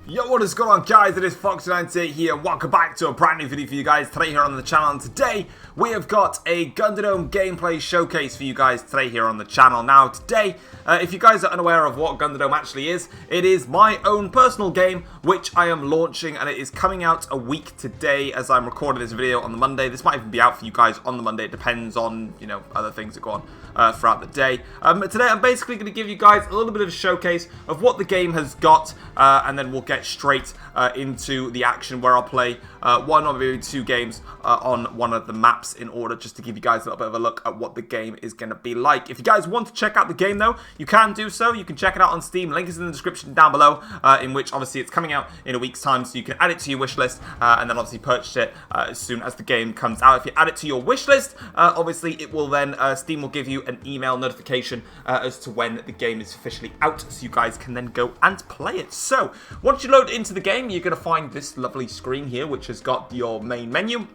Yo, what is going on, guys? It is Foxydude here. Welcome back to a brand new video for you guys today here on the channel. And today we have got a Gunderdome gameplay showcase for you guys today here on the channel. Now today, if you guys are unaware of what Gunderdome actually is, it is my own personal game which I am launching, and it is coming out a week today as I'm recording this video on the Monday. This might even be out for you guys on the Monday. It depends on, you know, other things that go on throughout the day. But today I'm basically going to give you guys a little bit of a showcase of what the game has got, and then we'll get straight into the action where I'll play one or maybe two games on one of the maps in order just to give you guys a little bit of a look at what the game is going to be like. If you guys want to check out the game though, you can do so. You can check it out on Steam. Link is in the description down below, in which obviously it's coming out in a week's time, so you can add it to your wish list and then obviously purchase it as soon as the game comes out. If you add it to your wish list, obviously it will then, Steam will give you an email notification as to when the game is officially out, so you guys can then go and play it. So once you load into the game, you're going to find this lovely screen here, which has got your main menu.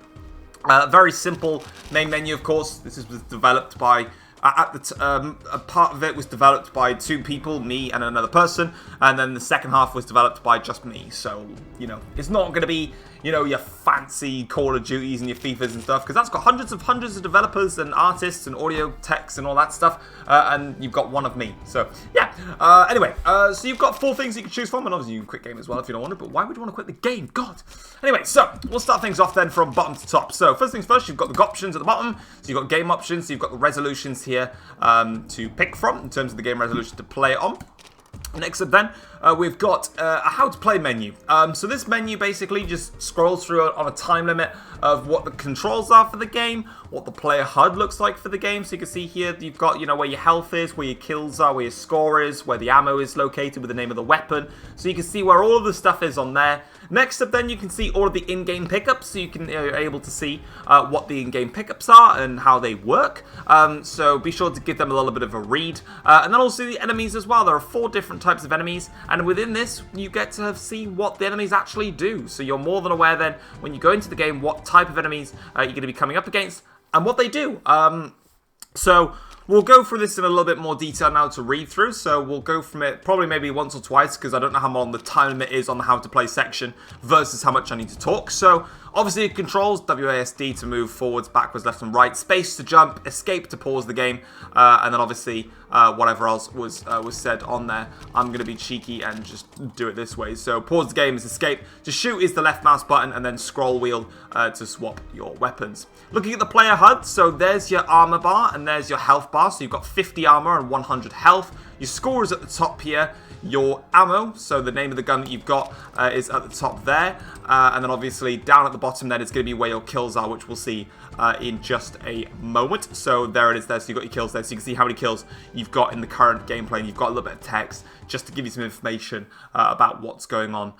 Very simple main menu, of course. This was developed by, a part of it was developed by two people, me and another person, and then the second half was developed by just me. So, you know, it's not going to be, you know, your fancy Call of Duties and your FIFAs and stuff, because that's got hundreds of developers and artists and audio techs and all that stuff, and you've got one of me. So, yeah. Anyway, so you've got four things you can choose from, and obviously you can quit game as well if you don't want to, but why would you want to quit the game? God. Anyway, so we'll start things off then from bottom to top. So, first things first, you've got the options at the bottom. So you've got game options, so you've got the resolutions here to pick from in terms of the game resolution to play it on. Next up then, we've got a how to play menu. So this menu basically just scrolls through on a time limit of what the controls are for the game, what the player HUD looks like for the game. So you can see here you've got, you know, where your health is, where your kills are, where your score is, where the ammo is located with the name of the weapon. So you can see where all of the stuff is on there. Next up then, you can see all of the in-game pickups, so you can, you're able to see what the in-game pickups are and how they work. So be sure to give them a little bit of a read. And then also the enemies as well. There are 4 different types of enemies, and within this, you get to see what the enemies actually do. So you're more than aware then, when you go into the game, what type of enemies you're going to be coming up against and what they do. So we'll go through this in a little bit more detail now to read through, so we'll go from it probably maybe once or twice, because I don't know how long the time limit is on the how to play section versus how much I need to talk. So obviously it controls WASD to move forwards, backwards, left and right, space to jump, escape to pause the game, and then obviously whatever else was said on there. I'm going to be cheeky and just do it this way. So pause the game is escape, to shoot is the left mouse button, and then scroll wheel to swap your weapons. Looking at the player HUD, so there's your armor bar and there's your health bar. So you've got 50 armor and 100 health. Your score is at the top here. Your ammo, so the name of the gun that you've got is at the top there. And then obviously down at the bottom then it's going to be where your kills are, which we'll see in just a moment. So there it is there, so you've got your kills there. So you can see how many kills you've got in the current gameplay. And you've got a little bit of text just to give you some information about what's going on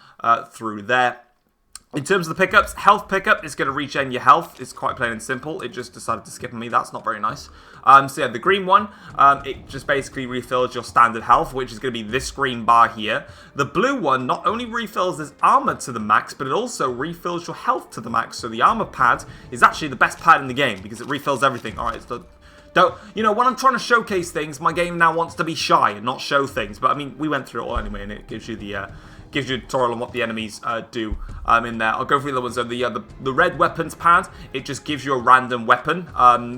through there. In terms of the pickups, health pickup is going to regen your health. It's quite plain and simple. It just decided to skip on me. That's not very nice. So yeah, the green one, it just basically refills your standard health, which is going to be this green bar here. The blue one not only refills this armor to the max, but it also refills your health to the max. So the armor pad is actually the best pad in the game because it refills everything. All right, it's the... Don't, you know, when I'm trying to showcase things, my game now wants to be shy and not show things. But I mean, we went through it all anyway, and it gives you the... gives you a tutorial on what the enemies do in there. I'll go through the other ones. So the red weapons pad, it just gives you a random weapon.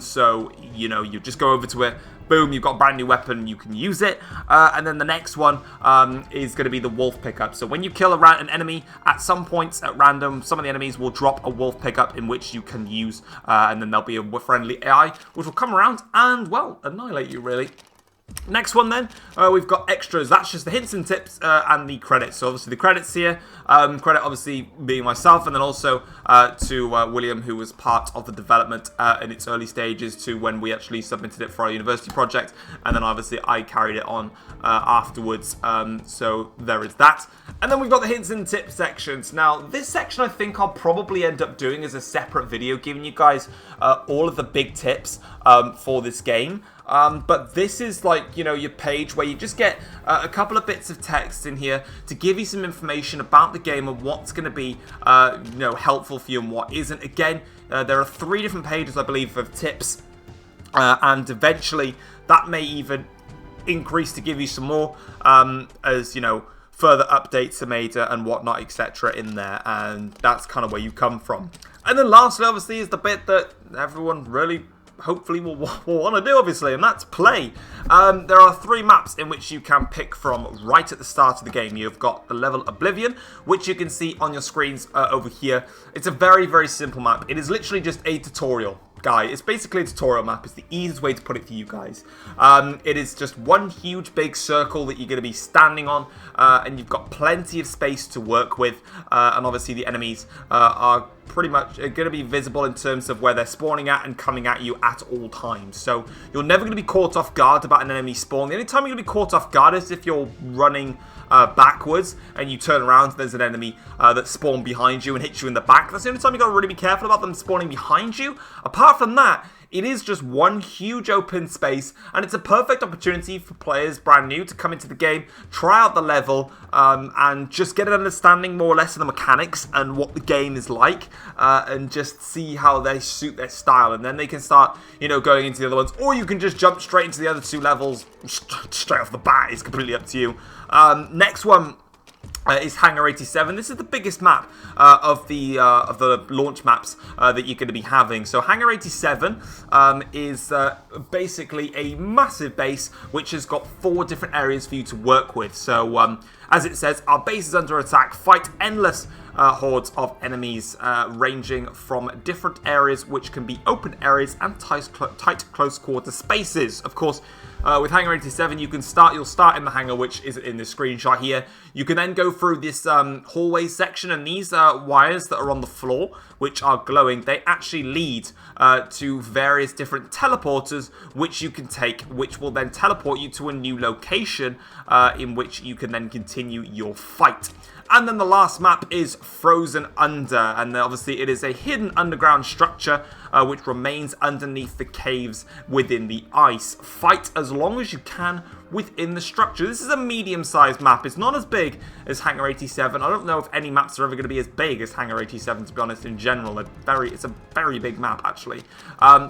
So, you know, you just go over to it, boom, you've got a brand new weapon, you can use it. And then the next one is going to be the wolf pickup. So when you kill an enemy, at some points at random, some of the enemies will drop a wolf pickup in which you can use. And then there'll be a friendly AI, which will come around and, well, annihilate you, really. Next one then, we've got extras. That's just the hints and tips and the credits. So obviously the credits here, credit obviously being myself, and then also to William, who was part of the development in its early stages to when we actually submitted it for our university project, and then obviously I carried it on afterwards. So there is that. And then we've got the hints and tips sections. Now this section I think I'll probably end up doing as a separate video, giving you guys all of the big tips for this game. But this is like, you know, your page where you just get a couple of bits of text in here to give you some information about the game and what's going to be, you know, helpful for you and what isn't. Again, there are 3 different pages, I believe, of tips, and eventually that may even increase to give you some more, as, you know, further updates are made and whatnot, etc. in there, and that's kind of where you come from. And then lastly, obviously, is the bit that everyone really hopefully will want to do, obviously, and that's play. There are 3 maps in which you can pick from right at the start of the game. You've got the level Oblivion, which you can see on your screens over here. It's a very, very simple map. It is literally just a tutorial. Guy, it's basically a tutorial map. It's the easiest way to put it for you guys. It is just one huge big circle that you're going to be standing on, and you've got plenty of space to work with, and obviously the enemies are pretty much going to be visible in terms of where they're spawning at and coming at you at all times. So you're never going to be caught off guard about an enemy spawn. The only time you're going to be caught off guard is if you're running backwards and you turn around, there's an enemy that spawned behind you and hits you in the back. That's the only time you got to really be careful about them spawning behind you. Apart from that, it is just one huge open space, and it's a perfect opportunity for players brand new to come into the game, try out the level, and just get an understanding more or less of the mechanics and what the game is like, and just see how they suit their style. And then they can start, you know, going into the other ones, or you can just jump straight into the other 2 levels straight off the bat. It's completely up to you. Next one is Hangar 87. This is the biggest map of the launch maps that you're going to be having. So Hangar 87 is basically a massive base which has got 4 different areas for you to work with. So as it says, our base is under attack. Fight endless hordes of enemies ranging from different areas, which can be open areas and tight close quarter spaces. Of course, with Hangar 87, you'll start in the hangar, which is in this screenshot here. You can then go through this hallway section, and these wires that are on the floor, which are glowing, they actually lead to various different teleporters, which you can take, which will then teleport you to a new location in which you can then continue your fight. And then the last map is Frozen Under, and obviously it is a hidden underground structure which remains underneath the caves within the ice. Fight as long as you can within the structure. This is a medium-sized map. It's not as big as Hangar 87. I don't know if any maps are ever going to be as big as Hangar 87, to be honest, in general. It's a very big map, actually.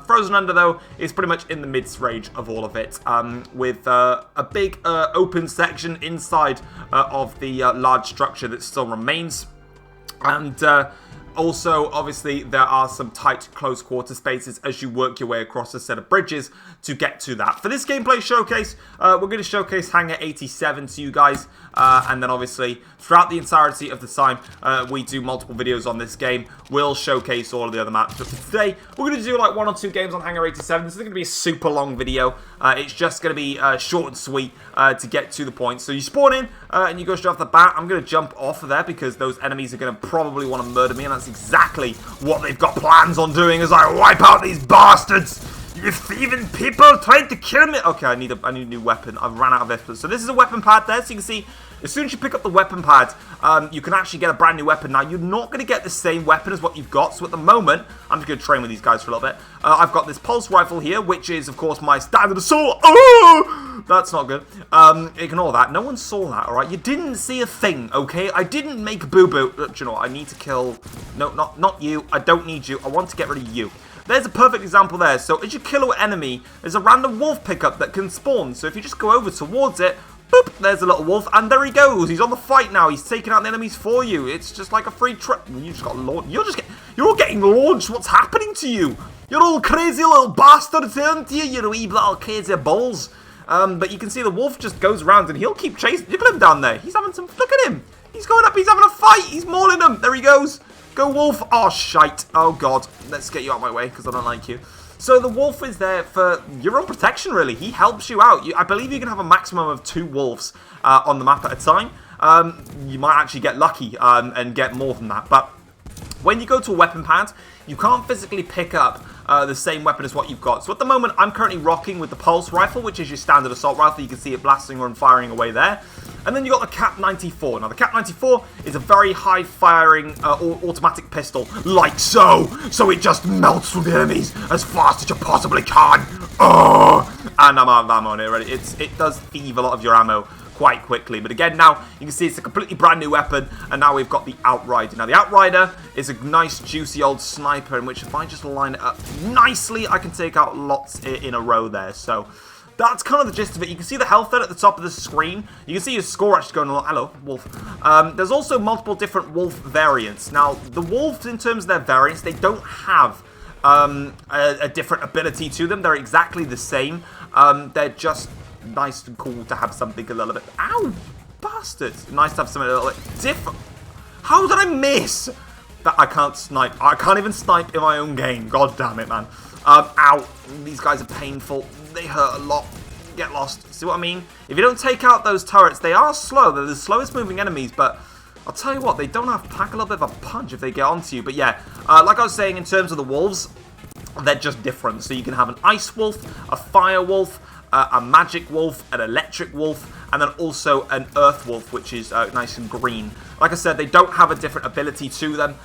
Frozen Under, though, is pretty much in the mid-range of all of it, with a big open section inside of the large structure that still remains. And also, obviously, there are some tight close quarter spaces as you work your way across a set of bridges to get to that. For this gameplay showcase, we're going to showcase Hangar 87 to you guys, and then obviously, throughout the entirety of the time, we do multiple videos on this game. We'll showcase all of the other maps, but for today, we're going to do like 1 or 2 games on Hangar 87. This is going to be a super long video. It's just going to be short and sweet to get to the point. So you spawn in, and you go straight off the bat. I'm going to jump off of there because those enemies are going to probably want to murder me, and that's exactly what they've got plans on doing as I wipe out these bastards. You thieving people trying to kill me. Okay, I need a new weapon. I've ran out of effort. So this is a weapon pad there. So you can see, as soon as you pick up the weapon pad, you can actually get a brand new weapon. Now, you're not going to get the same weapon as what you've got. So at the moment, I'm just going to train with these guys for a little bit. I've got this pulse rifle here, which is, of course, my standard assault. Oh! That's not good. Ignore that. No one saw that, all right? You didn't see a thing, okay? I didn't make boo-boo. Do you know what? I need to kill... No, not you. I don't need you. I want to get rid of you. There's a perfect example there. So as you kill an enemy, there's a random wolf pickup that can spawn. So if you just go over towards it, boop, there's a little wolf, and there he goes. He's on the fight now. He's taking out the enemies for you. It's just like a free trip. You just got launched. You're all getting launched. What's happening to you? You're all crazy little bastards, aren't you? You wee little crazy balls. But you can see the wolf just goes around, and he'll keep chasing. Look at him down there. He's having some... Look at him. He's going up. He's having a fight. He's mauling them. There he goes. Go, wolf. Oh, shite. Oh, God. Let's get you out of my way because I don't like you. So the wolf is there for your own protection, really. He helps you out. I believe you can have a maximum of 2 wolves on the map at a time. You might actually get lucky and get more than that. But when you go to a weapon pad, you can't physically pick up the same weapon as what you've got. So at the moment, I'm currently rocking with the pulse rifle, which is your standard assault rifle. You can see it blasting and firing away there. And then you've got the Cap 94. Now, the Cap 94 is a very high-firing automatic pistol, like so. So it just melts through the enemies as fast as you possibly can. Oh! And I'm out of ammo on it already. It does thieve a lot of your ammo quite quickly. But again, now you can see it's a completely brand new weapon, and now we've got the Outrider. Now, the Outrider is a nice, juicy old sniper in which if I just line it up nicely, I can take out lots in a row there. So that's kind of the gist of it. You can see the health there at the top of the screen. You can see your score actually going along. Hello, wolf. There's also multiple different wolf variants. Now, the wolves, in terms of their variants, they don't have a different ability to them. They're exactly the same. They're just nice and cool to have something a little bit... Ow! Bastards! Nice to have something a little bit different. How did I miss? That I can't snipe. I can't even snipe in my own game. God damn it, man. Ow. These guys are painful. They hurt a lot. Get lost. See what I mean? If you don't take out those turrets, they are slow. They're the slowest moving enemies, but I'll tell you what, they don't have to pack a little bit of a punch if they get onto you. But yeah, like I was saying, in terms of the wolves, they're just different. So you can have an ice wolf, a fire wolf, a magic wolf, an electric wolf, and then also an earth wolf, which is nice and green. Like I said, they don't have a different ability to them.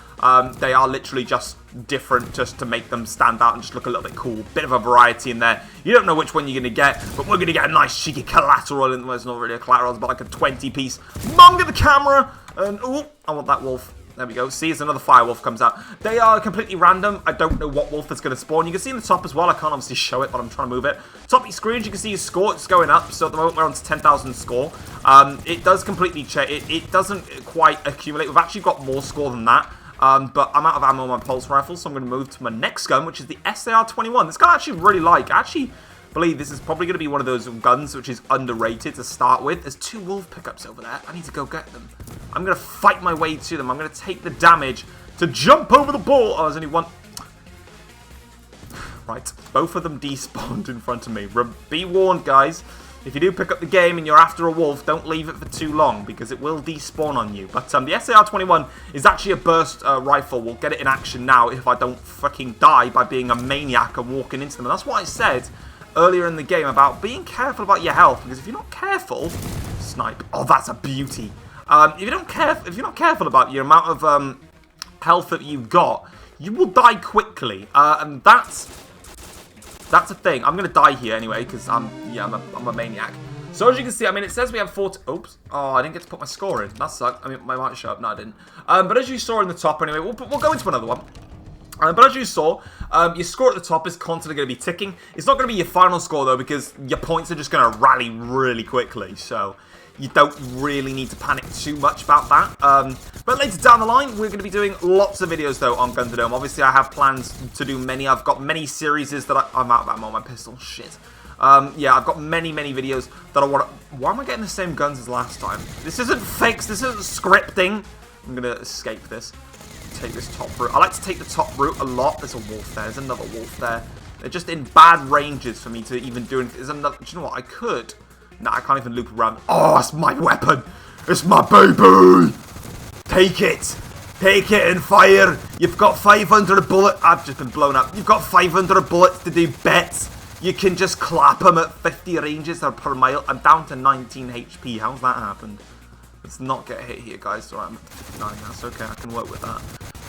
They are literally just different just to make them stand out and just look a little bit cool. Bit of a variety in there. You don't know which one you're going to get, but we're going to get a nice cheeky collateral. Well, it's not really a collateral, it's about like a 20-piece. Mum, get the camera! And, ooh, I want that wolf. There we go. See, as another fire wolf comes out. They are completely random. I don't know what wolf is going to spawn. You can see in the top as well. I can't obviously show it, but I'm trying to move it. Top of your screen, you can see your score. It's going up. So at the moment, we're on to 10,000 score. It does completely change. It doesn't quite accumulate. We've actually got more score than that. But I'm out of ammo on my pulse rifle, so I'm going to move to my next gun, which is the SAR-21. This gun I actually really like. I actually believe this is probably going to be one of those guns which is underrated to start with. There's 2 wolf pickups over there. I need to go get them. I'm going to fight my way to them. I'm going to take the damage to jump over the ball. Oh, there's only one. Right, both of them despawned in front of me. Be warned, guys. If you do pick up the game and you're after a wolf, don't leave it for too long because it will despawn on you. But the SAR-21 is actually a burst rifle. We'll get it in action now if I don't fucking die by being a maniac and walking into them. And that's what I said earlier in the game about being careful about your health, because if you're not careful, snipe. Oh, that's a beauty. If you're not careful about your amount of health that you've got, you will die quickly, and that's a thing. I'm gonna die here anyway because I'm a maniac. So as you can see, I mean, it says we have 40. Oops. Oh, I didn't get to put my score in. That sucked. I mean, I might show up. No, I didn't. But as you saw in the top, anyway, we'll go into another one. But as you saw, your score at the top is constantly going to be ticking. It's not going to be your final score, though, because your points are just going to rally really quickly. So you don't really need to panic too much about that. But later down the line, we're going to be doing lots of videos, though, on Gunderdome. Obviously, I have plans to do many. I've got many series that I'm out of ammo on my pistol. Shit. Yeah, I've got many videos that I want to... Why am I getting the same guns as last time? This isn't fixed. This isn't scripting. I'm going to escape this. Take this top route. I like to take the top route a lot. There's a wolf there. There's another wolf there. They're just in bad ranges for me to even do anything. There's another... Do you know what? I could... Nah, I can't even loop around. Oh, it's my weapon. It's my baby. Take it. Take it and fire. You've got 500 bullets. I've just been blown up. You've got 500 bullets to do bets. You can just clap them at 50 ranges per mile. I'm down to 19 HP. How's that happened? Let's not get hit here, guys. Alright, I'm at 59. That's okay. I can work with that.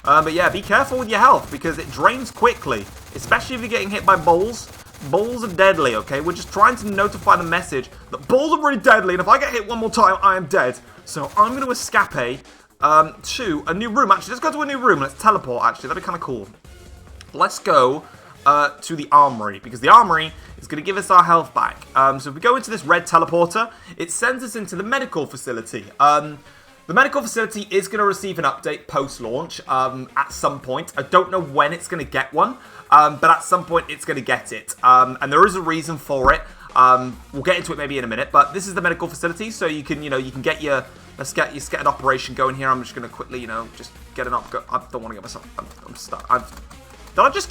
But yeah, be careful with your health because it drains quickly. Especially if you're getting hit by balls. Balls are deadly, okay? We're just trying to notify the message that balls are really deadly, and if I get hit one more time, I am dead. So I'm going to escape to a new room. Actually, let's go to a new room. Let's teleport, actually. That'd be kind of cool. Let's go to the armory, because the armory is going to give us our health back. So if we go into this red teleporter, it sends us into the medical facility. The medical facility is going to receive an update post-launch at some point. I don't know when it's going to get one, but at some point it's going to get it. And there is a reason for it. We'll get into it maybe in a minute, but this is the medical facility, so you can get your... Let's get an operation going here. I'm just going to quickly, just get an up... I don't want to get myself... I'm stuck. Did I just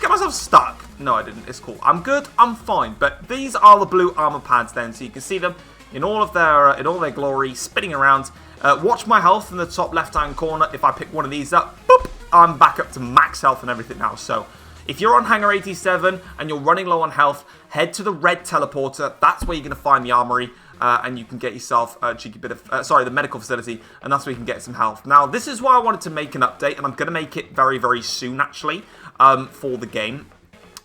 get myself stuck? No, I didn't. It's cool. I'm good. I'm fine. But these are the blue armor pads then, so you can see them in all of their glory, spinning around. Watch my health in the top left-hand corner. If I pick one of these up, boop, I'm back up to max health and everything now. So if you're on Hangar 87 and you're running low on health, head to the red teleporter. That's where you're going to find the armory. And you can get yourself a cheeky bit of, the medical facility, and that's where you can get some health. Now, this is why I wanted to make an update, and I'm going to make it very, very soon, actually, for the game.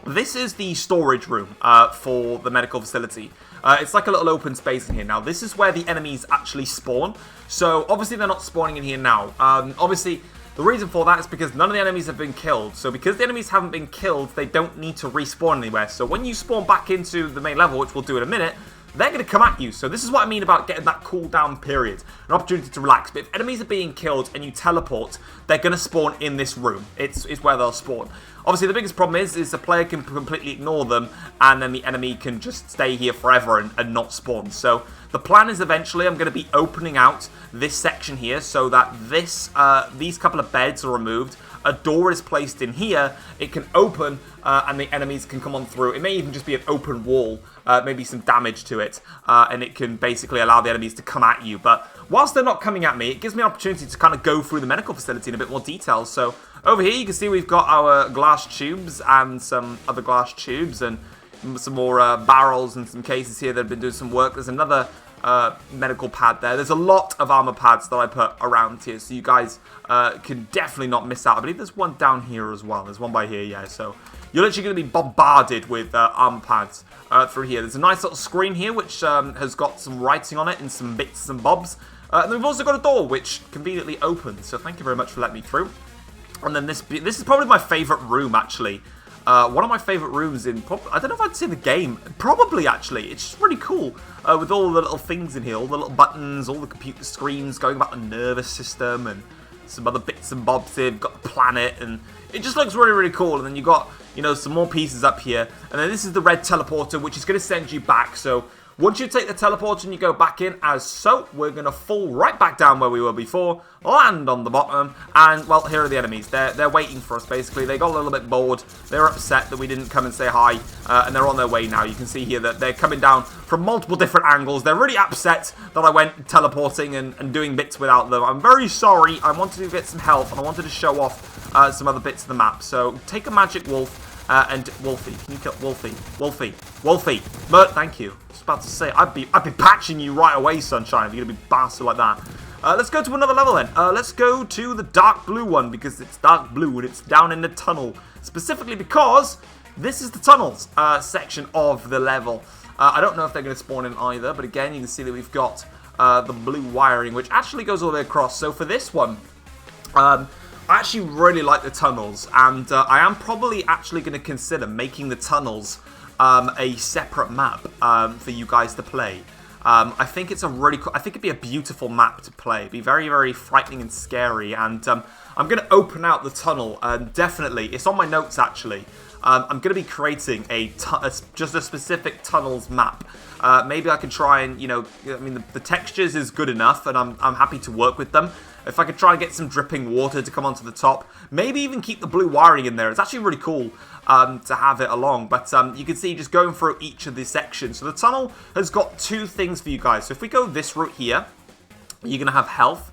This is the storage room for the medical facility. It's like a little open space in here. Now, this is where the enemies actually spawn. So, obviously, they're not spawning in here now. Obviously, The reason for that is because none of the enemies have been killed. So because the enemies haven't been killed, they don't need to respawn anywhere. So when you spawn back into the main level, which we'll do in a minute, they're going to come at you. So this is what I mean about getting that cooldown period, an opportunity to relax. But if enemies are being killed and you teleport, they're going to spawn in this room. It's where they'll spawn. Obviously, the biggest problem is the player can completely ignore them, and then the enemy can just stay here forever and not spawn. So the plan is eventually I'm going to be opening out this section here so that these couple of beds are removed. A door is placed in here, it can open, and the enemies can come on through. It may even just be an open wall, maybe some damage to it, and it can basically allow the enemies to come at you. But whilst they're not coming at me, it gives me an opportunity to kind of go through the medical facility in a bit more detail. So over here you can see we've got our glass tubes and some other glass tubes and some more barrels and some cases here that have been doing some work. There's another medical pad there. There's a lot of armor pads that I put around here, so you guys can definitely not miss out. I believe there's one down here as well. There's one by here, yeah. So you're literally going to be bombarded with armor pads through here. There's a nice little screen here which has got some writing on it and some bits and bobs. And then we've also got a door which conveniently opens. So thank you very much for letting me through. And then this is probably my favourite room, actually. One of my favourite rooms in, I don't know if I'd say the game, probably actually. It's just really cool with all the little things in here, all the little buttons, all the computer screens going about the nervous system and some other bits and bobs here. We've got the planet and it just looks really, really cool. And then you've got, you know, some more pieces up here. And then this is the red teleporter, which is going to send you back. So once you take the teleporter and you go back in as so, we're going to fall right back down where we were before, land on the bottom, and, well, here are the enemies. They're waiting for us, basically. They got a little bit bored. They're upset that we didn't come and say hi, and they're on their way now. You can see here that they're coming down from multiple different angles. They're really upset that I went teleporting and doing bits without them. I'm very sorry. I wanted to get some health, and I wanted to show off some other bits of the map. So, take a magic wolf. And Wolfie, can you kill Wolfie? Wolfie. But thank you. I was about to say, I'd be patching you right away, Sunshine, if you're gonna be bastard like that. Let's go to another level then. Let's go to the dark blue one because it's dark blue and it's down in the tunnel. Specifically because this is the tunnels section of the level. I don't know if they're gonna spawn in either, but again, you can see that we've got the blue wiring, which actually goes all the way across. So for this one, I actually really like the tunnels, and I am probably actually going to consider making the tunnels a separate map for you guys to play. I think it's a really cool, I think it'd be a beautiful map to play. It'd be very, very frightening and scary, and I'm going to open out the tunnel, and definitely, it's on my notes actually. I'm going to be creating just a specific tunnels map. Maybe I can try and, you know, I mean, the textures is good enough, and I'm happy to work with them. If I could try and get some dripping water to come onto the top, maybe even keep the blue wiring in there. It's actually really cool to have it along. But you can see just going through each of these sections. So the tunnel has got two things for you guys. So if we go this route here, you're going to have health,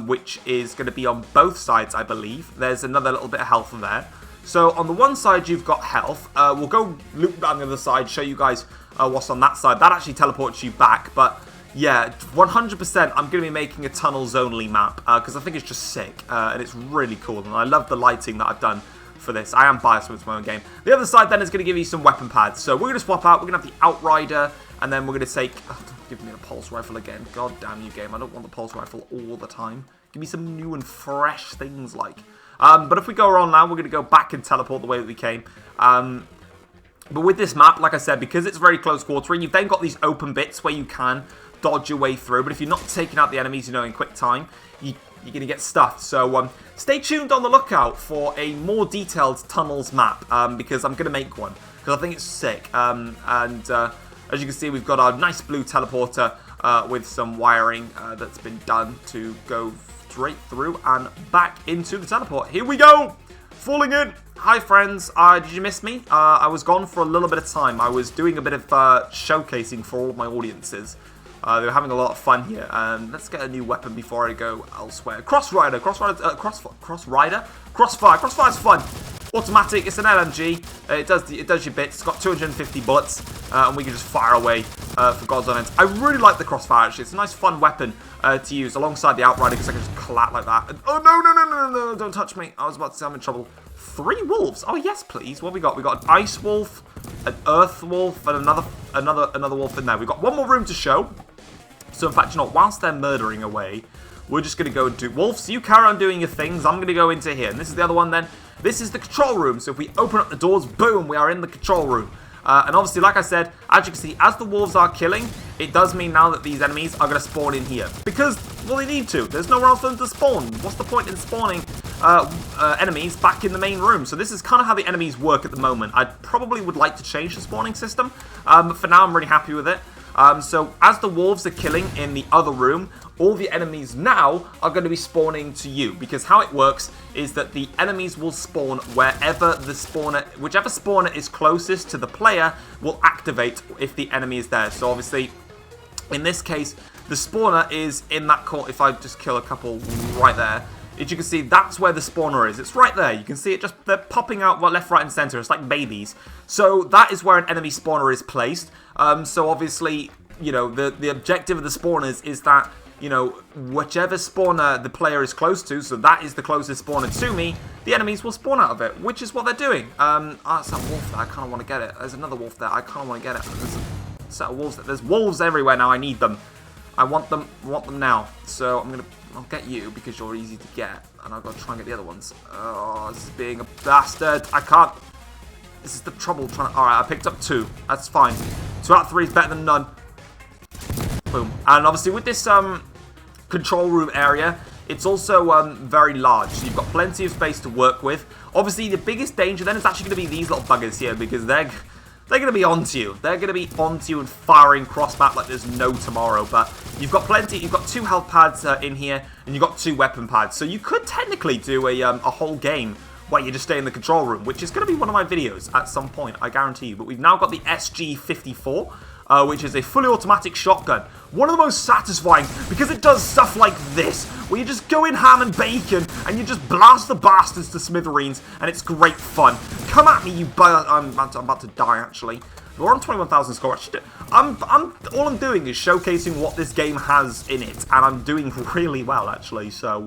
which is going to be on both sides, I believe. There's another little bit of health there. So on the one side, you've got health. We'll go loop down the other side, show you guys what's on that side. That actually teleports you back, but yeah, 100% I'm going to be making a tunnels only map because I think it's just sick and it's really cool, and I love the lighting that I've done for this. I am biased with my own game. The other side then is going to give you some weapon pads. So we're going to swap out. We're going to have the Outrider, and then we're going to take... Oh, don't give me a pulse rifle again. God damn you, game. I don't want the pulse rifle all the time. Give me some new and fresh things like... but if we go around now, we're going to go back and teleport the way that we came. But with this map, like I said, because it's very close quartering, you've then got these open bits where you can dodge your way through. But if you're not taking out the enemies, you know, in quick time, you're going to get stuffed. So stay tuned on the lookout for a more detailed tunnels map, because I'm going to make one, because I think it's sick. As you can see, we've got our nice blue teleporter with some wiring that's been done to go straight through and back into the teleport. Here we go! Falling in! Hi friends, did you miss me? I was gone for a little bit of time. I was doing a bit of showcasing for all of my audiences. They were having a lot of fun here. Let's get a new weapon before I go elsewhere. Crossfire. Crossfire's fun. Automatic. It's an LMG. It does your bits. It's got 250 bullets, and we can just fire away for God's own ends. I really like the Crossfire. Actually, it's a nice, fun weapon to use alongside the Outrider because I can just clap like that. And, oh no! Don't touch me. I was about to say I'm in trouble. 3 wolves. Oh yes, please. What have we got? We got an ice wolf, an earth wolf, and another wolf in there. We've got one more room to show. So in fact, you know, whilst they're murdering away, we're just going to go and do... Wolves, you carry on doing your things. I'm going to go into here. And this is the other one then. This is the control room. So if we open up the doors, boom, we are in the control room. And obviously, like I said, as you can see, as the wolves are killing, it does mean now that these enemies are going to spawn in here. Because, well, they need to. There's nowhere else for them to spawn. What's the point in spawning enemies back in the main room? So this is kind of how the enemies work at the moment. I probably would like to change the spawning system. But for now, I'm really happy with it. So as the wolves are killing in the other room, all the enemies now are going to be spawning to you. Because how it works is that the enemies will spawn wherever the spawner, whichever spawner is closest to the player will activate if the enemy is there. So obviously, in this case, the spawner is in that corner. If I just kill a couple right there, as you can see, that's where the spawner is. It's right there. You can see it just, they're popping out left, right, and center. It's like babies. So that is where an enemy spawner is placed. So obviously, you know, the objective of the spawners is that, you know, whichever spawner the player is close to, so that is the closest spawner to me, the enemies will spawn out of it, which is what they're doing. It's that wolf there. I kind of want to get it. There's another wolf there. I kind of want to get it. There's a set of wolves there. There's wolves everywhere now. I need them. I want them now. So I'll get you because you're easy to get, and I've got to try and get the other ones. Oh, this is being a bastard. I can't. This is the trouble trying to... Alright, I picked up 2. That's fine. 2 out of 3 is better than none. Boom. And obviously with this control room area, it's also very large. So you've got plenty of space to work with. Obviously, the biggest danger then is actually going to be these little buggers here, because they're going to be onto you. They're going to be onto you and firing cross-map like there's no tomorrow. But you've got plenty. You've got 2 health pads in here, and you've got 2 weapon pads. So you could technically do a whole game where you just stay in the control room, which is going to be one of my videos at some point, I guarantee you. But we've now got the SG-54, which is a fully automatic shotgun. One of the most satisfying, because it does stuff like this, where you just go in ham and bacon, and you just blast the bastards to smithereens, and it's great fun. Come at me, you I'm about to die, actually. We're on 21,000 score. All I'm doing is showcasing what this game has in it, and I'm doing really well, actually. So,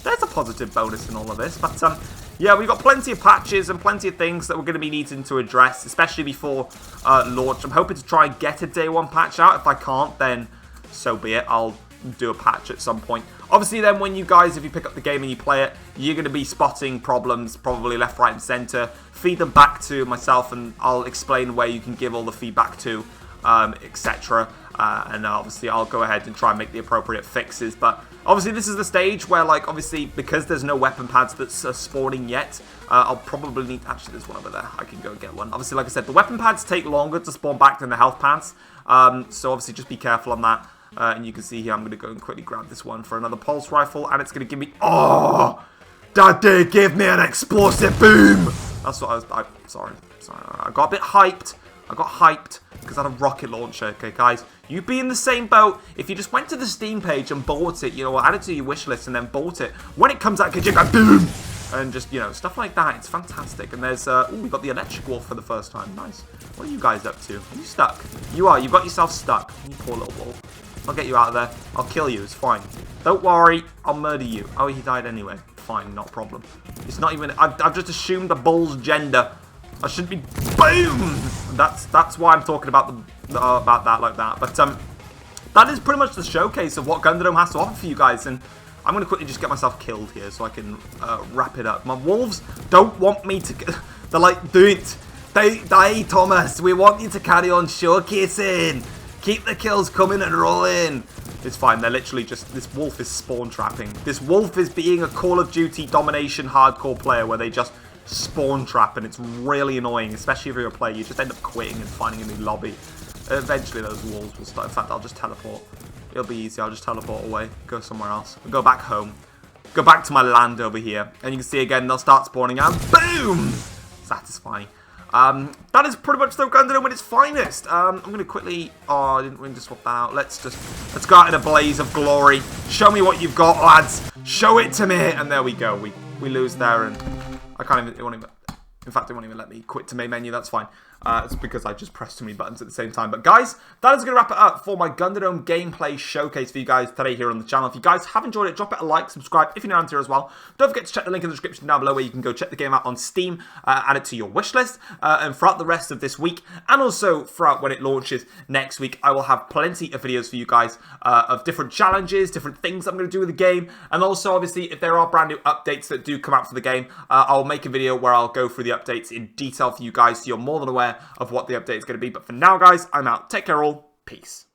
there's a positive bonus in all of this, but, yeah, we've got plenty of patches and plenty of things that we're going to be needing to address, especially before launch. I'm hoping to try and get a day 1 patch out. If I can't, then so be it. I'll do a patch at some point. Obviously, then when you guys, if you pick up the game and you play it, you're going to be spotting problems, probably left, right, and center. Feed them back to myself, and I'll explain where you can give all the feedback to, etc. And obviously, I'll go ahead and try and make the appropriate fixes. But obviously, this is the stage where, like, obviously, because there's no weapon pads that's spawning yet, I'll probably need... Actually, there's one over there. I can go get one. Obviously, like I said, the weapon pads take longer to spawn back than the health pads. So, obviously, just be careful on that. And you can see here, I'm going to go and quickly grab this one for another pulse rifle. And it's going to give me... Oh! That did give me an explosive boom! That's what I was... Sorry. I got a bit hyped. I got hyped because I had a rocket launcher. Okay, guys, you'd be in the same boat if you just went to the Steam page and bought it, you know, add it to your wish list and then bought it. When it comes out, you go boom! And just, you know, stuff like that. It's fantastic. And there's, oh, we got the electric wolf for the first time. Nice. What are you guys up to? Are you stuck? You are. You've got yourself stuck. You poor little wolf. I'll get you out of there. I'll kill you. It's fine. Don't worry. I'll murder you. Oh, he died anyway. Fine. Not a problem. It's not even... I've just assumed the bull's gender. I should be... Boom! That's why I'm talking about that like that. But that is pretty much the showcase of what Gunderdome has to offer for you guys. And I'm going to quickly just get myself killed here so I can wrap it up. My wolves don't want me to... They're like, don't. Die, Thomas. We want you to carry on showcasing. Keep the kills coming and rolling. It's fine. They're literally just... This wolf is spawn trapping. This wolf is being a Call of Duty domination hardcore player where they just... spawn trap, and it's really annoying, especially if you're a player. You just end up quitting and finding a new lobby. Eventually those walls will start. In fact, I'll just teleport. It'll be easy. I'll just teleport away, go somewhere else, I'll go back home, go back to my land over here, and you can see again they'll start spawning out. Boom! Satisfying. That is pretty much the Gunderdome at its finest. I'm gonna quickly... Oh, I didn't mean to swap that out. Let's go out in a blaze of glory. Show me what you've got, lads. Show it to me. And there we go. We lose there, and I can't even... In fact, it won't even let me quit to main menu. That's fine. It's because I just pressed too many buttons at the same time. But guys, that is going to wrap it up for my Gunderdome gameplay showcase for you guys today here on the channel. If you guys have enjoyed it, drop it a like, subscribe if you're new around here as well. Don't forget to check the link in the description down below where you can go check the game out on Steam, add it to your wish list, and throughout the rest of this week, and also throughout when it launches next week, I will have plenty of videos for you guys of different challenges, different things I'm going to do with the game, and also obviously if there are brand new updates that do come out for the game, I'll make a video where I'll go through the updates in detail for you guys so you're more than aware of what the update is going to be. But for now, guys, I'm out. Take care all. Peace.